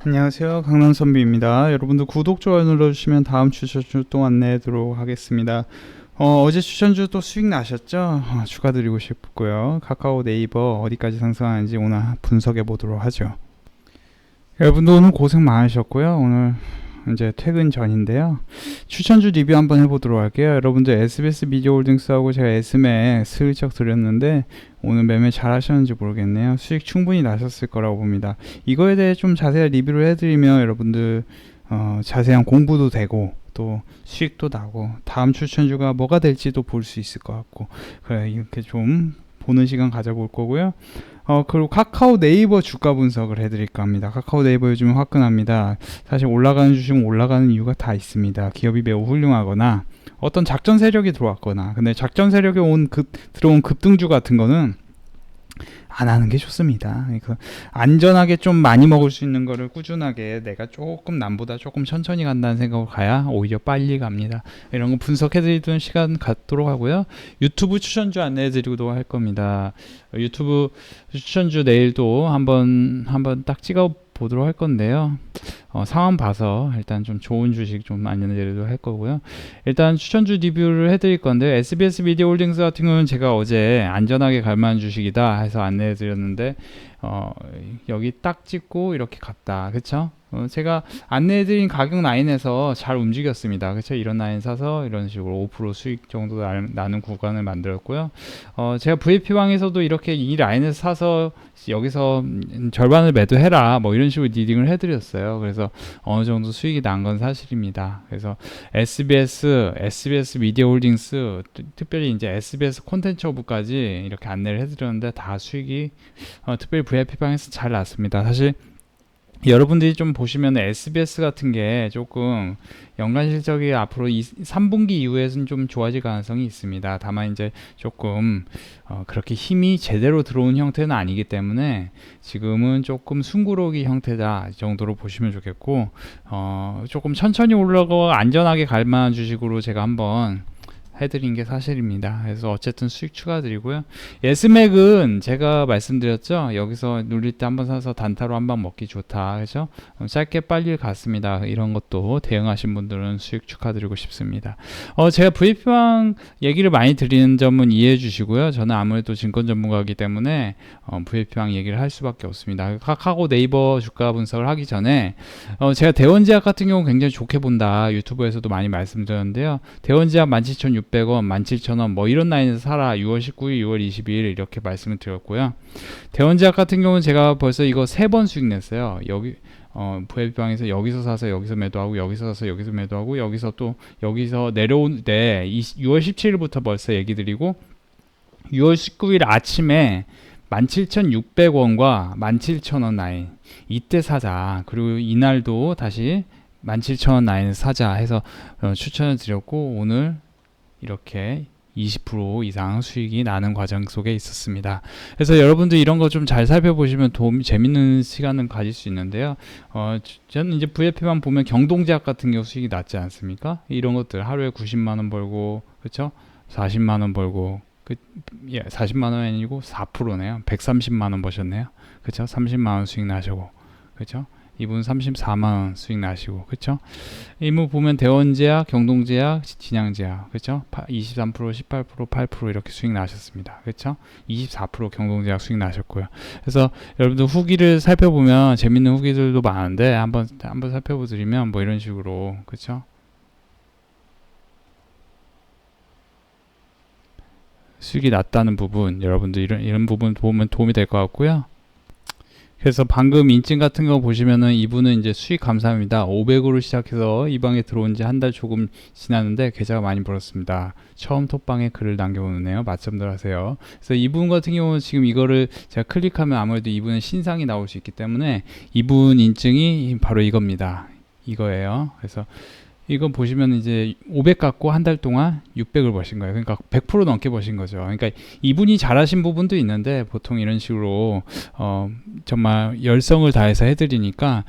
안녕하세요. 강남선비입니다. 여러분들 구독, 좋아요 눌러주시면 다음 추천주 또 안내하도록 하겠습니다. 어제 추천주 또 수익 나셨죠? 축하드리고 싶고요. 카카오, 네이버 어디까지 상승하는지 오늘 분석해 보도록 하죠. 여러분들 오늘 고생 많으셨고요. 오늘 이제 퇴근 전인데요. 추천주 리뷰 한번 해보도록 할게요. 여러분들 SBS 미디어홀딩스하고 제가 SM에 슬쩍 드렸는데 오늘 매매 잘 하셨는지 모르겠네요. 수익 충분히 나셨을 거라고 봅니다. 이거에 대해 좀 자세한 리뷰를 해드리면 여러분들 자세한 공부도 되고 또 수익도 나고 다음 추천주가 뭐가 될지도 볼 수 있을 것 같고 그래 이렇게 좀 보는 시간 가져볼 거고요. 그리고 카카오 네이버 주가 분석을 해드릴까 합니다. 카카오 네이버 요즘 화끈합니다. 사실 올라가는 주식은 올라가는 이유가 다 있습니다. 기업이 매우 훌륭하거나 어떤 작전 세력이 들어왔거나 근데 작전 세력이 들어온 급등주 같은 거는 안 하는 게 좋습니다. 그러니까 안전하게 좀 많이 먹을 수 있는 거를 꾸준하게 내가 조금 남보다 조금 천천히 간다는 생각으로 가야 오히려 빨리 갑니다. 이런 거 분석해드리던 시간 갖도록 하고요. 유튜브 추천주 안내해드리기도 할 겁니다. 유튜브 추천주 내일도 한번 딱 찍어 보도록 할 건데요. 상황 봐서 일단 좀 좋은 주식 좀 안내드리도록 할 거고요. 일단 추천주 리뷰를 해드릴 건데 SBS 미디어홀딩스 같은 경우는 제가 어제 안전하게 갈 만한 주식이다 해서 안내해드렸는데 여기 딱 찍고 이렇게 갔다. 그쵸? 제가 안내해드린 가격 라인에서 잘 움직였습니다. 그쵸? 이런 라인 사서 이런 식으로 5% 수익 정도 나는 구간을 만들었고요. 제가 VP방에서도 이렇게 이 라인에서 사서 여기서 절반을 매도해라 뭐 이런 식으로 리딩을 해드렸어요. 그래서 어느 정도 수익이 난 건 사실입니다. 그래서 SBS 미디어홀딩스 특별히 이제 SBS 콘텐츠 허브까지 이렇게 안내를 해드렸는데 다 수익이 특별히 VIP방에서 잘 났습니다. 사실 여러분들이 좀 보시면 SBS 같은 게 조금 연간 실적이 앞으로 3분기 이후에는 좀 좋아질 가능성이 있습니다. 다만 이제 조금 그렇게 힘이 제대로 들어온 형태는 아니기 때문에 지금은 조금 숨구르기 형태다 이 정도로 보시면 좋겠고 조금 천천히 올라가고 안전하게 갈 만한 주식으로 제가 한번 해드린 게 사실입니다. 그래서 어쨌든 수익 추가드리고요. 예스맥은 제가 말씀드렸죠. 여기서 눌릴 때 한번 사서 단타로 한번 먹기 좋다. 그죠? 짧게 빨리 갔습니다. 이런 것도 대응하신 분들은 수익 축하드리고 싶습니다. 제가 VP방 얘기를 많이 드리는 점은 이해해 주시고요. 저는 아무래도 증권 전문가이기 때문에 VP방 얘기를 할 수밖에 없습니다. 카카오 네이버 주가 분석을 하기 전에 제가 대원제약 같은 경우 굉장히 좋게 본다. 유튜브에서도 많이 말씀드렸는데요. 대원제약 17,600원, 17,000원 뭐 이런 라인에서 사라. 6월 19일, 6월 22일 이렇게 말씀을 드렸고요. 대원제약 같은 경우는 제가 벌써 이거 3번 수익 냈어요. 여기 VIP방에서 여기서 사서 여기서 매도하고 여기서 사서 여기서 매도하고 여기서 내려올 때 6월 17일부터 벌써 얘기 드리고 6월 19일 아침에 17,600원과 17,000원 라인 이때 사자. 그리고 이날도 다시 17,000원 라인을 사자 해서 추천을 드렸고 오늘 이렇게 20% 이상 수익이 나는 과정 속에 있었습니다. 그래서 여러분들 이런 거 좀 잘 살펴보시면 재밌는 시간을 가질 수 있는데요. 저는 이제 VF만 보면 경동제약 같은 경우 수익이 낮지 않습니까? 이런 것들 하루에 90만원 벌고, 그렇죠? 40만원 벌고, 40만원 아니고 4%네요. 130만원 버셨네요. 그렇죠? 30만원 수익 나시고, 그렇죠? 이분 34만원 수익 나시고, 그쵸? 이분 보면 대원제약, 경동제약, 진양제약, 그쵸? 23%, 18%, 8% 이렇게 수익 나셨습니다. 그쵸? 24% 경동제약 수익 나셨고요. 그래서 여러분들 후기를 살펴보면 재밌는 후기들도 많은데 한번 살펴보드리면 뭐 이런 식으로, 그쵸? 수익이 낮다는 부분, 여러분들 이런 부분 보면 도움이 될 것 같고요. 그래서 방금 인증 같은 거 보시면은 이분은 이제 수익 감사합니다. 500으로 시작해서 이 방에 들어온 지 한 달 조금 지났는데 계좌가 많이 벌었습니다. 처음 톡방에 글을 남겨오네요. 맞점들 하세요. 그래서 이분 같은 경우는 지금 이거를 제가 클릭하면 아무래도 이분은 신상이 나올 수 있기 때문에 이분 인증이 바로 이겁니다. 이거예요. 그래서 이거 보시면 이제 500 갖고 한 달 동안 600을 버신 거예요. 그러니까 100% 넘게 버신 거죠. 그러니까 이분이 잘하신 부분도 있는데 보통 이런 식으로 정말 열성을 다해서 해드리니까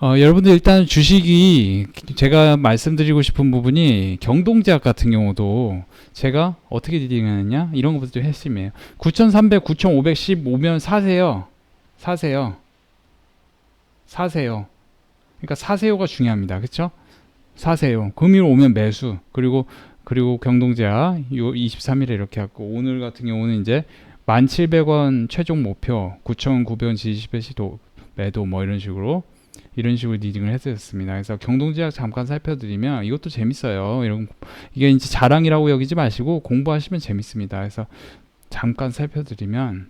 여러분들 일단 주식이 제가 말씀드리고 싶은 부분이 경동제약 같은 경우도 제가 어떻게 디딩하느냐 이런 것부터 좀 핵심이에요. 9,300, 9,510 오면 사세요. 사세요. 그러니까 사세요가 중요합니다. 그쵸? 사세요. 금일 오면 매수. 그리고 경동제약 요 23일에 이렇게 하고, 오늘 같은 경우는 이제 1,700원 최종 목표, 9,900원 지지 시도 매도, 뭐 이런 식으로 리딩을 해드렸습니다. 그래서 경동제약 잠깐 살펴드리면 이것도 재밌어요. 이게 이제 자랑이라고 여기지 마시고 공부하시면 재밌습니다. 그래서 잠깐 살펴드리면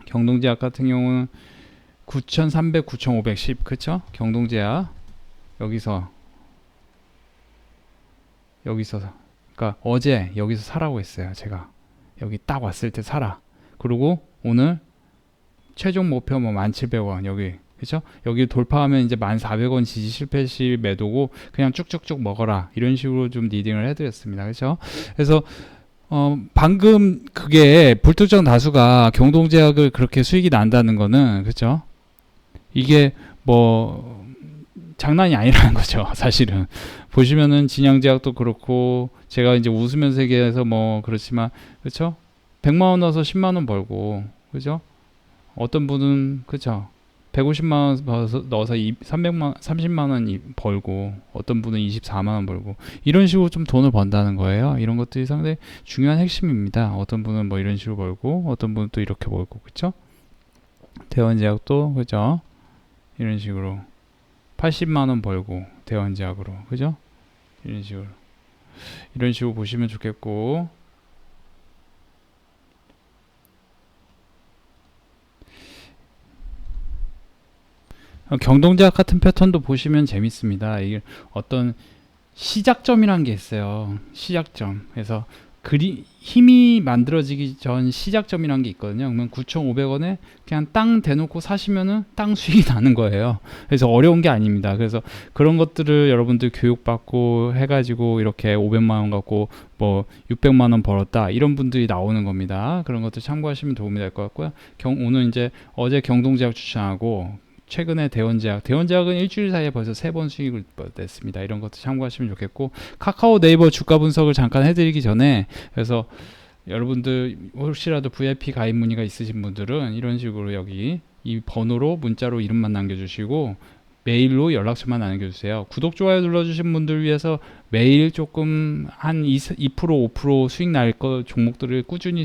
경동제약 같은 경우는 9,300, 9,510, 그쵸? 경동제약 여기서 그러니까 어제 여기서 사라고 했어요. 제가 여기 딱 왔을 때 사라. 그리고 오늘 최종 목표 뭐 1,700원 여기, 그쵸? 여기 돌파하면 이제 1,400원 지지 실패 시 매도고, 그냥 쭉쭉쭉 먹어라, 이런 식으로 좀 리딩을 해드렸습니다. 그쵸? 그래서 방금 그게 불특정 다수가 경동제약을 그렇게 수익이 난다는 거는, 그쵸? 이게 뭐 장난이 아니라는 거죠. 사실은 보시면은 진양제약도 그렇고, 제가 이제 웃으면서 얘기해서 뭐 그렇지만, 그쵸? 100만원 넣어서 10만원 벌고, 그죠? 어떤 분은, 그쵸? 150만원 넣어서 30만원 벌고, 어떤 분은 24만원 벌고, 이런 식으로 좀 돈을 번다는 거예요. 이런 것들이 상당히 중요한 핵심입니다. 어떤 분은 뭐 이런 식으로 벌고, 어떤 분은 또 이렇게 벌고, 그쵸? 대원제약도, 그죠? 이런 식으로 80만원 벌고, 대원제약으로, 그죠? 이런 식으로 보시면 좋겠고, 경동제약 같은 패턴도 보시면 재밌습니다. 이게 어떤 시작점이란 게 있어요. 시작점. 그래서 힘이 만들어지기 전 시작점이란 게 있거든요. 그러면 9,500원에 그냥 땅 대놓고 사시면은 땅 수익이 나는 거예요. 그래서 어려운 게 아닙니다. 그래서 그런 것들을 여러분들 교육받고 해가지고 이렇게 500만원 갖고 뭐 600만원 벌었다, 이런 분들이 나오는 겁니다. 그런 것들 참고하시면 도움이 될 것 같고요. 오늘 이제 어제 경동제약 추천하고, 최근에 대원제약은 일주일 사이에 벌써 3번 수익을 냈습니다. 이런 것도 참고하시면 좋겠고, 카카오 네이버 주가 분석을 잠깐 해드리기 전에, 그래서 여러분들 혹시라도 VIP 가입 문의가 있으신 분들은 이런 식으로 여기 이 번호로 문자로 이름만 남겨주시고 메일로 연락처만 남겨주세요. 구독, 좋아요 눌러주신 분들 위해서 매일 조금 한 2%, 5% 수익 날 거 종목들을 꾸준히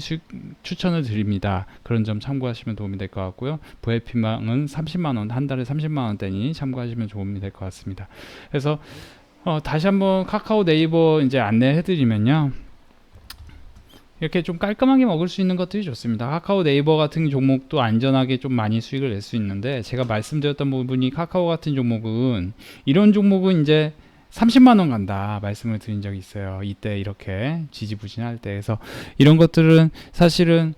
추천을 드립니다. 그런 점 참고하시면 도움이 될 것 같고요. VIP망은 30만원, 한 달에 30만원대니 참고하시면 도움이 될 것 같습니다. 그래서 다시 한번 카카오 네이버 이제 안내해드리면요, 이렇게 좀 깔끔하게 먹을 수 있는 것들이 좋습니다. 카카오 네이버 같은 종목도 안전하게 좀 많이 수익을 낼 수 있는데, 제가 말씀드렸던 부분이 카카오 같은 종목은, 이런 종목은 이제 30만원 간다 말씀을 드린 적이 있어요. 이때 이렇게 지지부진할 때. 그래서 이런 것들은 사실은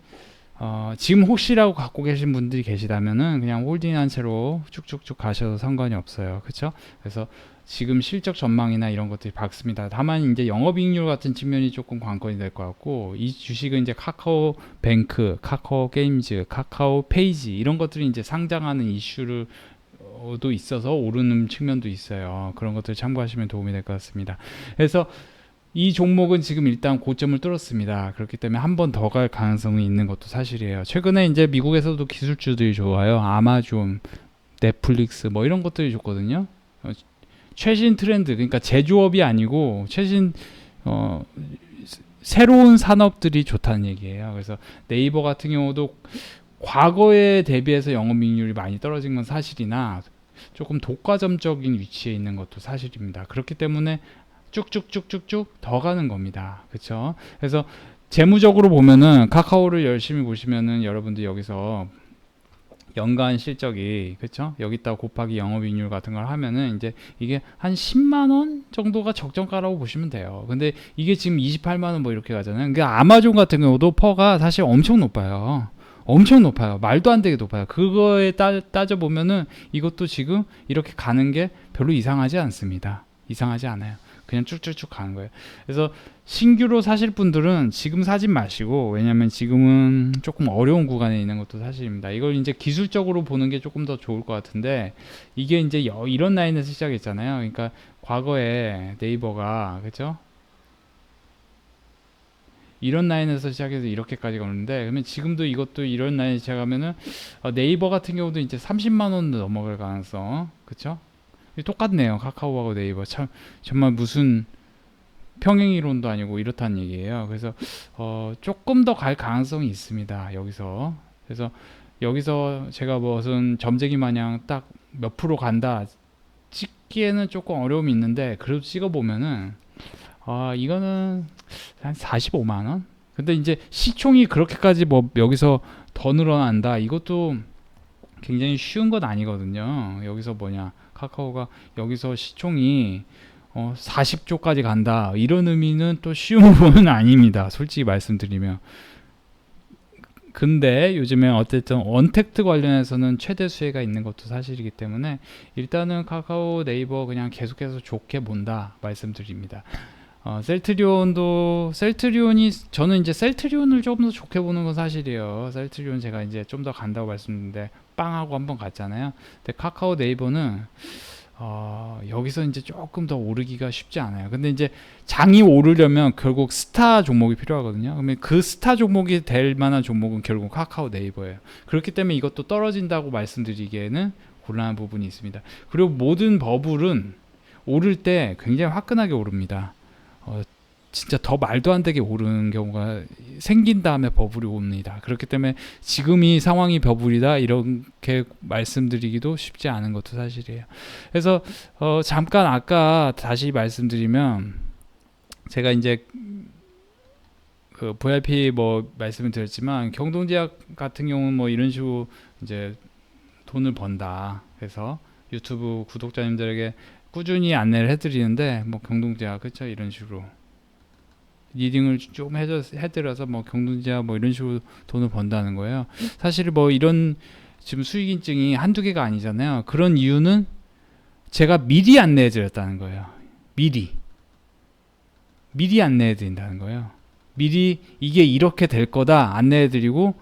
지금 혹시라고 갖고 계신 분들이 계시다면은 그냥 홀딩한 채로 쭉쭉쭉 가셔도 상관이 없어요. 그쵸? 그래서 지금 실적 전망이나 이런 것들이 밝습니다. 다만 이제 영업이익률 같은 측면이 조금 관건이 될 것 같고, 이 주식은 이제 카카오 뱅크, 카카오 게임즈, 카카오 페이지, 이런 것들이 이제 상장하는 이슈를 도 있어서 오르는 측면도 있어요. 그런 것들 참고하시면 도움이 될 것 같습니다. 그래서 이 종목은 지금 일단 고점을 뚫었습니다. 그렇기 때문에 한 번 더 갈 가능성이 있는 것도 사실이에요. 최근에 이제 미국에서도 기술주들이 좋아요. 아마존, 넷플릭스 뭐 이런 것들이 좋거든요. 최신 트렌드, 그러니까 제조업이 아니고 최신 새로운 산업들이 좋다는 얘기예요. 그래서 네이버 같은 경우도 과거에 대비해서 영업이익률이 많이 떨어진 건 사실이나 조금 독과점적인 위치에 있는 것도 사실입니다. 그렇기 때문에 쭉쭉쭉쭉쭉 더 가는 겁니다. 그렇죠? 그래서 재무적으로 보면은 카카오를 열심히 보시면은 여러분들 여기서 연간 실적이, 그쵸? 여기다 곱하기 영업이익률 같은 걸 하면은 이제 이게 한 10만원 정도가 적정가라고 보시면 돼요. 근데 이게 지금 28만원 뭐 이렇게 가잖아요. 그러니까 아마존 같은 경우도 퍼가 사실 엄청 높아요. 엄청 높아요. 말도 안 되게 높아요. 그거에 따져보면은 이것도 지금 이렇게 가는 게 별로 이상하지 않습니다. 이상하지 않아요. 그냥 쭉쭉쭉 가는 거예요. 그래서 신규로 사실 분들은 지금 사지 마시고, 왜냐면 지금은 조금 어려운 구간에 있는 것도 사실입니다. 이걸 이제 기술적으로 보는 게 조금 더 좋을 것 같은데, 이게 이제 이런 라인에서 시작했잖아요. 그러니까 과거에 네이버가, 그죠? 이런 라인에서 시작해서 이렇게까지 가는데, 그러면 지금도 이것도 이런 라인 시작하면은 네이버 같은 경우도 이제 30만 원 넘어갈 가능성, 그쵸? 똑같네요. 카카오하고 네이버 참 정말 무슨 평행 이론도 아니고 이렇다는 얘기예요. 그래서 조금 더 갈 가능성이 있습니다. 여기서. 그래서 여기서 제가 무슨 점쟁이 마냥 딱 몇 프로 간다 찍기에는 조금 어려움이 있는데, 그래도 찍어보면은 이거는 한 45만 원? 근데 이제 시총이 그렇게까지 뭐 여기서 더 늘어난다, 이것도 굉장히 쉬운 건 아니거든요. 여기서 뭐냐, 카카오가 여기서 시총이 40조까지 간다, 이런 의미는 또 쉬운 부분은 아닙니다, 솔직히 말씀드리면. 근데 요즘에 어쨌든 언택트 관련해서는 최대 수혜가 있는 것도 사실이기 때문에 일단은 카카오 네이버 그냥 계속해서 좋게 본다 말씀드립니다. 셀트리온이 저는 이제 셀트리온을 조금 더 좋게 보는 건 사실이에요. 셀트리온 제가 이제 좀 더 간다고 말씀드렸는데 빵하고 한번 갔잖아요. 근데 카카오 네이버는 여기서 이제 조금 더 오르기가 쉽지 않아요. 근데 이제 장이 오르려면 결국 스타 종목이 필요하거든요. 그러면 그 스타 종목이 될 만한 종목은 결국 카카오 네이버예요. 그렇기 때문에 이것도 떨어진다고 말씀드리기에는 곤란한 부분이 있습니다. 그리고 모든 버블은 오를 때 굉장히 화끈하게 오릅니다. 진짜 더 말도 안 되게 오르는 경우가 생긴 다음에 버블이 옵니다. 그렇기 때문에 지금 이 상황이 버블이다 이렇게 말씀드리기도 쉽지 않은 것도 사실이에요. 그래서 잠깐 아까 다시 말씀드리면, 제가 이제 그 VIP 뭐 말씀을 드렸지만 경동제약 같은 경우는 뭐 이런 식으로 이제 돈을 번다, 그래서 유튜브 구독자님들에게 꾸준히 안내를 해드리는데, 뭐 경동제약 그쵸, 이런 식으로 리딩을 좀 해드려서 뭐 경동제약 뭐 이런 식으로 돈을 번다는 거예요. 사실 뭐 이런 지금 수익 인증이 한두 개가 아니잖아요. 그런 이유는 제가 미리 안내해 드렸다는 거예요. 미리 안내해 드린다는 거예요. 미리 이게 이렇게 될 거다 안내해 드리고,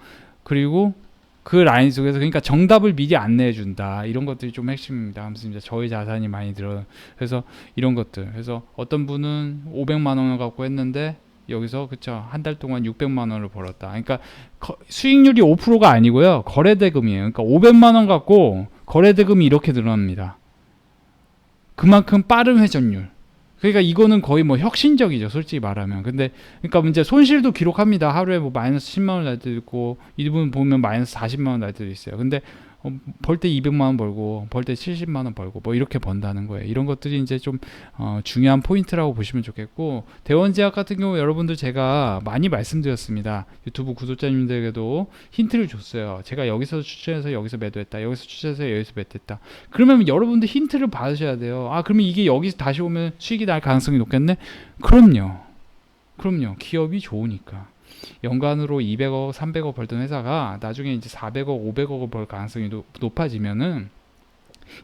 그리고 그 라인 속에서, 그러니까 정답을 미리 안내해 준다, 이런 것들이 좀 핵심입니다. 아무튼 이제 저희 자산이 많이 들어요. 그래서 이런 것들, 그래서 어떤 분은 500만 원을 갖고 했는데 여기서 그쵸, 한 달 동안 600만 원을 벌었다. 그러니까 수익률이 5%가 아니고요, 거래대금이에요. 그러니까 500만 원 갖고 거래대금이 이렇게 늘어납니다. 그만큼 빠른 회전율. 그러니까 이거는 거의 뭐 혁신적이죠, 솔직히 말하면. 근데 그러니까 이제 손실도 기록합니다. 하루에 뭐 마이너스 10만 원 날 때도 있고, 이분 보면 마이너스 40만 원 날 때도 있어요. 근데 벌 때 200만 원 벌고 벌 때 70만 원 벌고 뭐 이렇게 번다는 거예요. 이런 것들이 이제 좀 중요한 포인트라고 보시면 좋겠고, 대원제약 같은 경우 여러분들 제가 많이 말씀드렸습니다. 유튜브 구독자님들에게도 힌트를 줬어요. 제가 여기서 추천해서 여기서 매도했다, 여기서 추천해서 여기서 매도했다. 그러면 여러분들 힌트를 받으셔야 돼요. 그러면 이게 여기 다시 오면 수익이 날 가능성이 높겠네? 그럼요. 기업이 좋으니까. 연간으로 200억, 300억 벌던 회사가 나중에 이제 400억, 500억을 벌 가능성이 높아지면은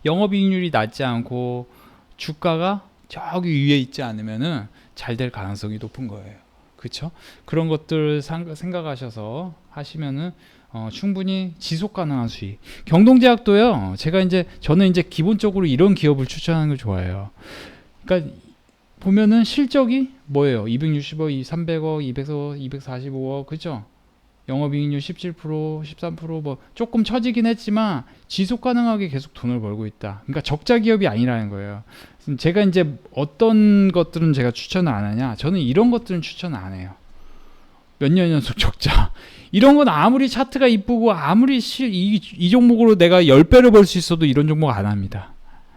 영업이익률이 낮지 않고 주가가 저기 위에 있지 않으면은 잘 될 가능성이 높은 거예요. 그렇죠? 그런 것들 생각하셔서 하시면은 충분히 지속 가능한 수익. 경동제약도요. 저는 이제 기본적으로 이런 기업을 추천하는 걸 좋아해요. 그러니까 보면은 실적이 뭐예요? 260억, 300억, 200억, 245억, 그죠? 영업이익률 17%, 13%뭐 조금 처지긴 했지만 지속 가능하게 계속 돈을 벌고 있다. 그러니까 적자 기업이 아니라는 거예요. 제가 이제 어떤 것들은 제가 추천을 안 하냐? 저는 이런 것들은 추천 안 해요. 몇 년 연속 적자. 이런 건 아무리 차트가 이쁘고 아무리 이 종목으로 내가 10배를 벌 수 있어도 이런 종목 안 합니다.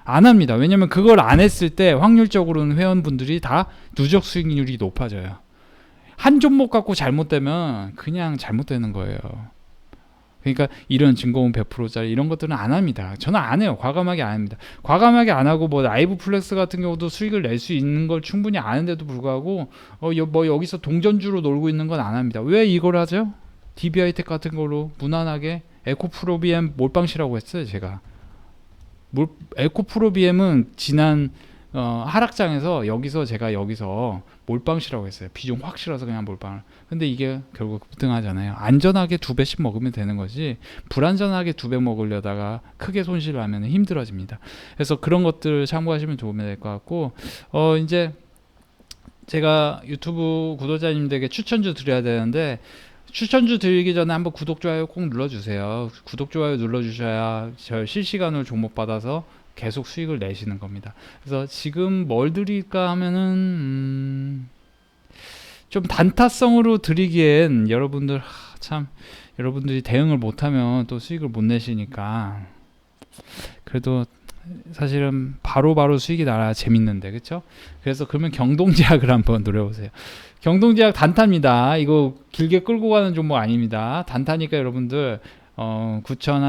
안 합니다. 왜냐면 그걸 안 했을 때 확률적으로는 회원분들이 다 누적 수익률이 높아져요. 한 종목 갖고 잘못되면 그냥 잘못되는 거예요. 그러니까 이런 증거원 100%짜리 이런 것들은 안 합니다. 저는 안 해요. 과감하게 안 합니다. 과감하게 안 하고 뭐 라이브 플렉스 같은 경우도 수익을 낼 수 있는 걸 충분히 아는데도 불구하고 뭐 여기서 동전주로 놀고 있는 건 안 합니다. 왜 이걸 하죠? DB하이텍 같은 걸로 무난하게 에코프로비엠 몰빵시라고 했어요, 제가. 에코프로비엠은 지난 하락장에서 제가 여기서 몰빵시라고 했어요. 비중 확 실어서 그냥 몰빵을. 근데 이게 결국 급등하잖아요. 안전하게 2배씩 먹으면 되는 거지, 불안전하게 2배 먹으려다가 크게 손실을 하면 힘들어집니다. 그래서 그런 것들 참고하시면 도움이 될 것 같고, 이제 제가 유튜브 구독자님들에게 추천주 드려야 되는데 추천주 드리기 전에 한번 구독, 좋아요 꼭 눌러주세요. 구독, 좋아요 눌러주셔야 저 실시간으로 종목 받아서 계속 수익을 내시는 겁니다. 그래서 지금 뭘 드릴까 하면은 좀 단타성으로 드리기엔 여러분들 참 여러분들이 대응을 못하면 또 수익을 못 내시니까 그래도 사실은 바로바로 수익이 나야 재밌는데 그쵸? 그래서 그러면 경동제약을 한번 노려보세요. 경동제약 단타입니다. 이거 길게 끌고 가는 종목 아닙니다. 단타니까 여러분들 9천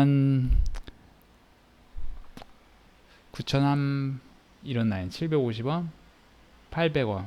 한 이런 라인 750원 800원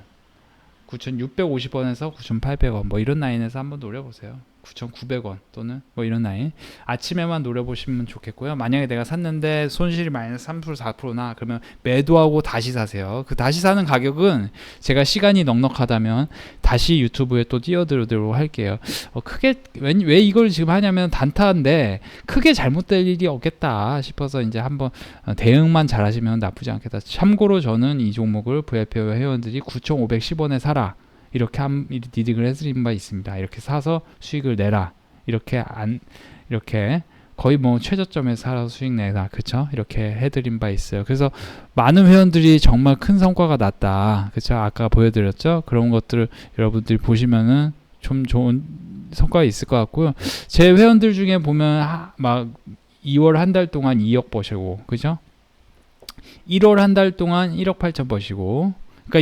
9,650원에서 9,800원 뭐 이런 라인에서 한번 노려보세요. 9,900원 또는 뭐 이런 라인 아침에만 노려보시면 좋겠고요. 만약에 내가 샀는데 손실이 마이너스 3% 4%나 그러면 매도하고 다시 사세요. 그 다시 사는 가격은 제가 시간이 넉넉하다면 다시 유튜브에 또 띄워드리도록 할게요. 크게 왜 이걸 지금 하냐면 단타인데 크게 잘못될 일이 없겠다 싶어서 이제 한번 대응만 잘 하시면 나쁘지 않겠다. 참고로 저는 이 종목을 VIP 회원들이 9,510원에 사라 이렇게 리딩을 해드린 바 있습니다. 이렇게 사서 수익을 내라. 이렇게 거의 뭐 최저점에 사서 수익 내라. 그쵸? 이렇게 해드린 바 있어요. 그래서 많은 회원들이 정말 큰 성과가 났다. 그쵸? 아까 보여드렸죠? 그런 것들을 여러분들이 보시면은 좀 좋은 성과가 있을 것 같고요. 제 회원들 중에 보면 막 2월 한 달 동안 2억 버시고, 그죠? 1월 한 달 동안 1억 8천 버시고, 그러니까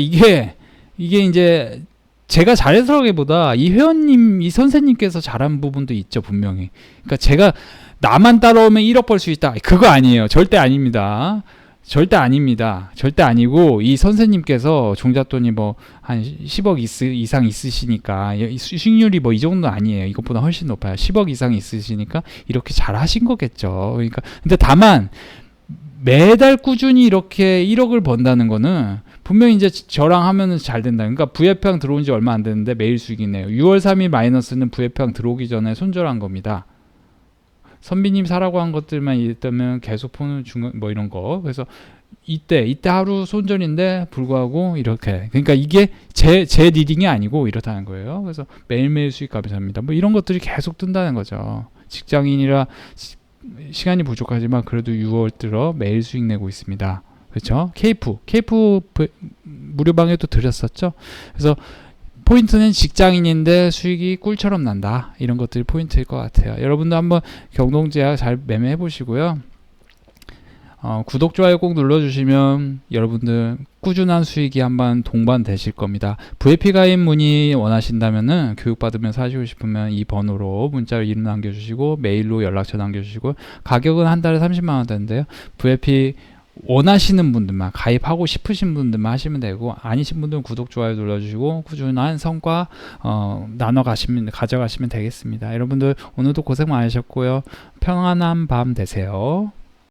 이게 이제 제가 잘해서라기보다 이 회원님, 이 선생님께서 잘한 부분도 있죠, 분명히. 그러니까 제가 나만 따라오면 1억 벌 수 있다. 그거 아니에요. 절대 아닙니다. 절대 아닙니다. 절대 아니고 이 선생님께서 종잣돈이 뭐 한 10억 이상 있으시니까 수익률이 뭐 이 정도 아니에요. 이것보다 훨씬 높아요. 10억 이상 있으시니까 이렇게 잘 하신 거겠죠. 그러니까 근데 다만 매달 꾸준히 이렇게 1억을 번다는 거는 분명히 이제 저랑 하면은 잘 된다. 그러니까 부회평 들어온 지 얼마 안 됐는데 매일 수익이네요. 6월 3일 마이너스는 부회평 들어오기 전에 손절한 겁니다. 선비님 사라고 한 것들만 있다면 계속 푸는 뭐 이런 거. 그래서 이때 하루 손절인데 불구하고 이렇게. 그러니까 이게 제 리딩이 아니고 이렇다는 거예요. 그래서 매일매일 수익 감사합니다. 뭐 이런 것들이 계속 뜬다는 거죠. 직장인이라 시간이 부족하지만 그래도 6월 들어 매일 수익 내고 있습니다. 그렇죠? 케이프 무료방에도 드렸었죠. 그래서 포인트는 직장인인데 수익이 꿀처럼 난다. 이런 것들이 포인트일 것 같아요. 여러분도 한번 경동제약 잘 매매해 보시고요. 구독, 좋아요 꼭 눌러주시면 여러분들 꾸준한 수익이 한번 동반되실 겁니다. VIP 가입 문의 원하신다면은 교육받으면서 하시고 싶으면 이 번호로 문자로 이름 남겨주시고 메일로 연락처 남겨주시고 가격은 한 달에 30만원 되는데요. VIP 원하시는 분들만 가입하고 싶으신 분들만 하시면 되고 아니신 분들은 구독, 좋아요 눌러주시고 꾸준한 성과 가져가시면 되겠습니다. 여러분들 오늘도 고생 많으셨고요. 평안한 밤 되세요.